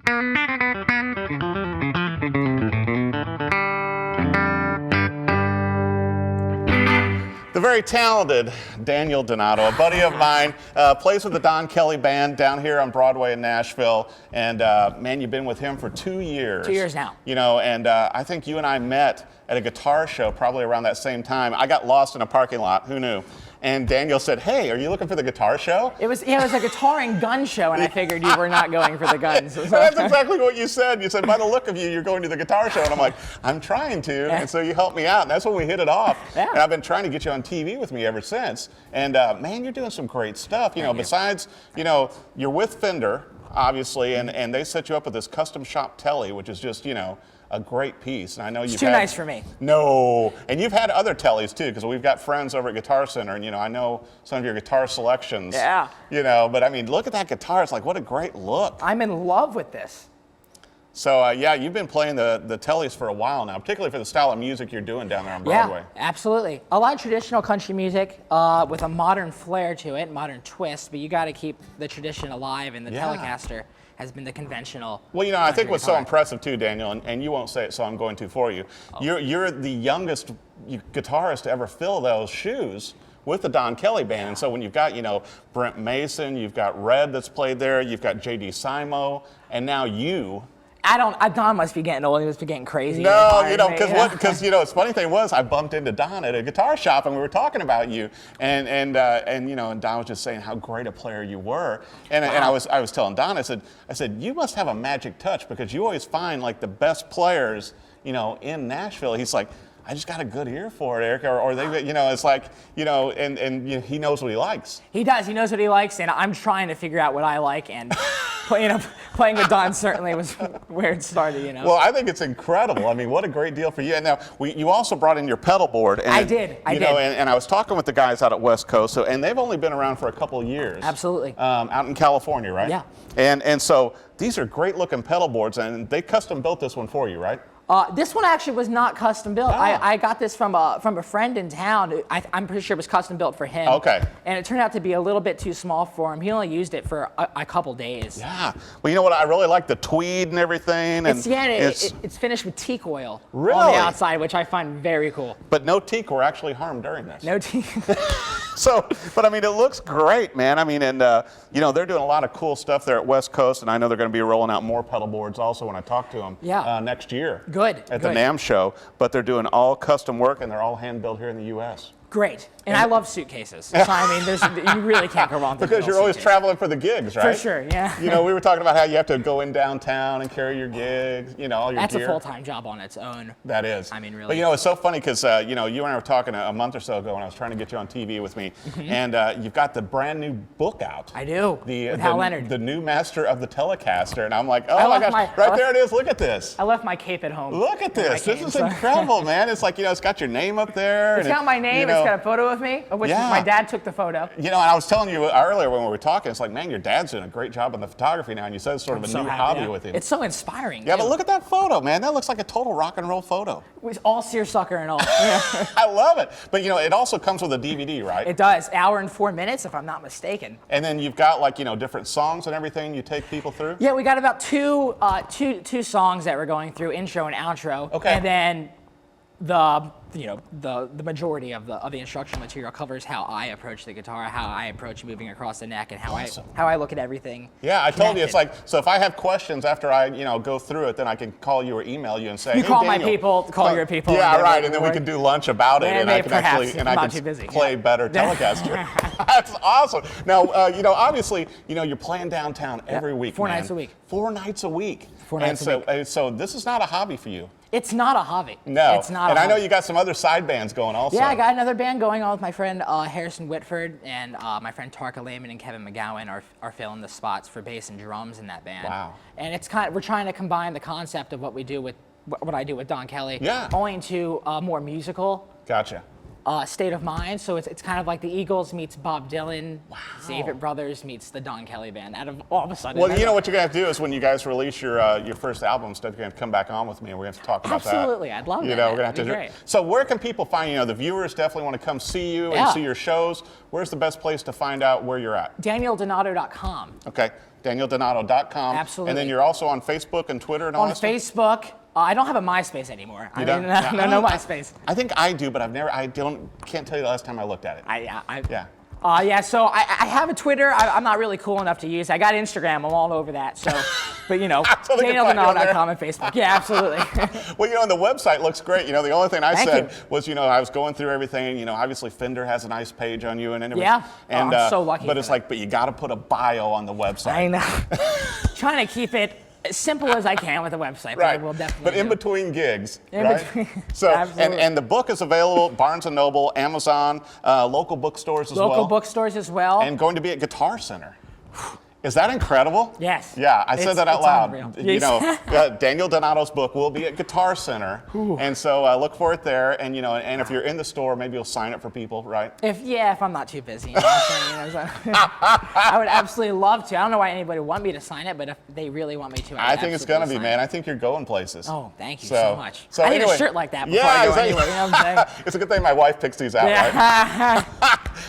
The very talented Daniel Donato, a buddy of mine, plays with the Don Kelly Band down here on Broadway in Nashville. And man, you've been with him for 2 years. 2 years now. You know, and I think you and I met at a guitar show probably around that same time. I got lost in a parking lot, who knew? And Daniel said, "Hey, are you looking for the guitar show?" It was a guitar and gun show, and I figured you were not going for the guns. That's exactly what you said. You said, by the look of you, you're going to the guitar show. And I'm like, I'm trying to. And so you helped me out. And that's when we hit it off. Yeah. And I've been trying to get you on TV with me ever since. And man, you're doing some great stuff. You know, besides, you know, you're with Fender, obviously, and they set you up with this custom shop telly, which is just, you know, a great piece. And I know you've too nice for me. No, and you've had other tellies too, because we've got friends over at Guitar Center, and you know, I know some of your guitar selections. Yeah. You know, but I mean, look at that guitar. It's like, what a great look. I'm in love with this. So yeah, you've been playing the tellies for a while now, particularly for the style of music you're doing down there on Broadway. Yeah, absolutely. A lot of traditional country music with a modern flair to it, modern twist, but you got to keep the tradition alive, and the Telecaster has been the conventional. Well, you know, I think what's so guitar. impressive too, Daniel, and you won't say it, so I'm going to for you. Oh. You're the youngest guitarist to ever fill those shoes with the Don Kelly Band. And so when you've got, you know, Brent Mason, you've got Red that's played there, you've got J.D. Simo, and now you. Don must be getting old. He must be getting crazy. No, you know, because you know, the funny thing was, I bumped into Don at a guitar shop, and we were talking about you, and you know, and Don was just saying how great a player you were, and I was telling Don, I said, you must have a magic touch, because you always find like the best players, you know, in Nashville. He's like, I just got a good ear for it, Eric, or they, you know, it's like, you know, and you know, he knows what he likes. He does. He knows what he likes, and I'm trying to figure out what I like, and playing with Don certainly was where it started, you know. Well, I think it's incredible. I mean, what a great deal for you. And now, you also brought in your pedal board. And, I did. And I was talking with the guys out at West Coast, and they've only been around for a couple of years. Absolutely. Out in California, right? Yeah. And so these are great looking pedal boards, and they custom built this one for you, right? This one actually was not custom built. Oh. I got this from a friend in town. I'm pretty sure it was custom built for him. Okay. And it turned out to be a little bit too small for him. He only used it for a couple days. Yeah. Well, you know what? I really like the tweed and everything. And it's finished with teak oil really? On the outside, which I find very cool. But no teak were actually harmed during this. No teak. So, but I mean, it looks great, man. I mean, and you know, they're doing a lot of cool stuff there at West Coast, and I know they're going to be rolling out more pedal boards also when I talk to them next year. Good. At the NAMM show, but they're doing all custom work, and they're all hand built here in the U.S. Great. And I love suitcases. So, I mean, you really can't go wrong with because you're always traveling for the gigs, right? For sure, yeah. You know, we were talking about how you have to go in downtown and carry your gigs, you know, all your gear. That's a full-time job on its own. That is. I mean, really. But, you know, it's so funny because, you know, you and I were talking a month or so ago when I was trying to get you on TV with me, and you've got the brand new book out. I do, with Hal Leonard. The new master of the Telecaster, and I'm like, oh my gosh, there it is, look at this. I left my cape at home. Look at this. This is incredible, man. It's like, you know, it's got your name up there. It's got my name, you know, it's got a photo of me, of which my dad took the photo. You know, and I was telling you earlier when we were talking, it's like, man, your dad's doing a great job on the photography now, and you said it's sort of a new hobby with him. It's so inspiring. Yeah, but look at that photo, man. That looks like a total rock and roll photo. With all seersucker and all. I love it. But, you know, it also comes with a DVD, right? It does. Hour and 4 minutes, if I'm not mistaken. And then you've got, like, you know, different songs and everything you take people through? Yeah, we got about two songs that we're going through, intro and outro. Okay. And then the majority of the instructional material covers how I approach the guitar, how I approach moving across the neck, and how I look at everything. Yeah, I told you, it's like, so if I have questions after I, you know, go through it, then I can call you or email you and say, you hey, call Daniel, my people, call your people. Yeah, right, and then we can do lunch about it, and I can play better Telecaster. That's awesome. Now, you know, obviously, you know, you're playing downtown every week, 4 nights a week. 4 nights a week. 4 nights a week. So this is not a hobby for you. It's not a hobby. No. It's not and a I know hobby. you got some other side bands going also. Yeah, I got another band going on with my friend Harrison Whitford, and my friend Tarka Lehman and Kevin McGowan are filling the spots for bass and drums in that band. Wow. And it's we're trying to combine the concept of what we do with what I do with Don Kelly, yeah, only into a more musical. Gotcha. State of mind, so it's kind of like the Eagles meets Bob Dylan, wow. Avett Brothers meets the Don Kelly Band. Out of all of a sudden, well, you know what you're gonna have to do is when you guys release your first album, you're gonna come back on with me, and we're gonna have to talk about that. Absolutely, I'd love that. You know, we're gonna have to. Great. So where can people find you? Know, the viewers definitely want to come see you and see your shows. Where's the best place to find out where you're at? DanielDonato.com. Okay. DanielDonato.com. Absolutely. And then you're also on Facebook and Twitter and all On that stuff? Facebook, I don't have a MySpace anymore. You don't? No MySpace. I think I do, but can't tell you the last time I looked at it. Yeah, so I have a Twitter. I'm not really cool enough to use. I got Instagram. I'm all over that. So, but So they can find you on DanielDonato.com and Facebook. Yeah, absolutely. Well, the website looks great. The only thing I Thank said you. was, I was going through everything. Obviously Fender has a nice page on you and everything. Yeah. And, I'm so lucky But for it's that. like, but you got to put a bio on the website. I know. Trying to keep it as simple as I can with the website. Right. But we'll definitely But in do. between gigs, In right? between. So, Absolutely. and the book is available Barnes & Noble, Amazon, local bookstores as well. Local bookstores as well. And going to be at Guitar Center. Is that incredible? Yes. Yeah, I said that out It's loud. unreal. Daniel Donato's book will be at Guitar Center, and so look for it there. And and if you're in the store, maybe you'll sign it for people, right? If I'm not too busy. What I'm saying, I would absolutely love to. I don't know why anybody would want me to sign it, but if they really want me to, I think it's gonna be, sign man. it. I think you're going places. Oh, thank you so much. So I need anyway, a shirt like that before yeah, I go exactly. anywhere. You know what I'm saying? It's a good thing my wife picks these out, right? Yeah.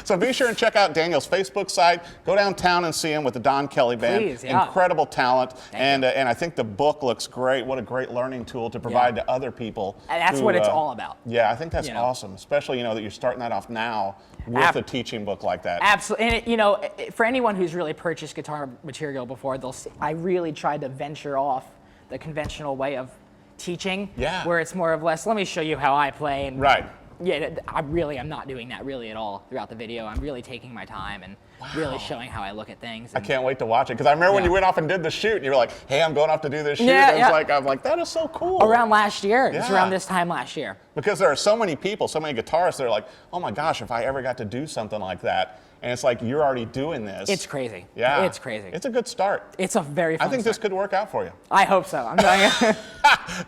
So be sure and check out Daniel's Facebook site. Go downtown and see him with the Don Kelly Band. Please, yeah. Incredible talent, Thank you. and I think the book looks great. What a great learning tool to provide to other people. And that's who, what it's all about. Yeah, I think that's You know. awesome, especially that you're starting that off now with a teaching book like that. Absolutely. And for anyone who's really purchased guitar material before, they'll see I really tried to venture off the conventional way of teaching. Yeah. Where it's more of less, let me show you how I play. And Right. Yeah, I'm not doing that really at all throughout the video. I'm really taking my time and really showing how I look at things. I can't wait to watch it because I remember when Yeah. you went off and did the shoot and you were like, "Hey, I'm going off to do this shoot." Yeah, And yeah. I'm like, that is so cool. Around last year. It's Yeah. around this time last year. Because there are so many people, so many guitarists that are like, "Oh my gosh, if I ever got to do something like that," and it's like you're already doing this. It's crazy. Yeah, It's crazy. It's a good start. It's a very fun I think this start. could work out for you. I hope so. I'm telling you.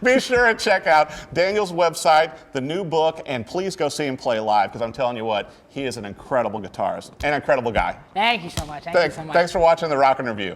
Be sure and check out Daniel's website, the new book, and please go see him play live because I'm telling you what, he is an incredible guitarist, an incredible guy. Thank you so much. Thank you so much. Thanks for watching the Rockin' Review.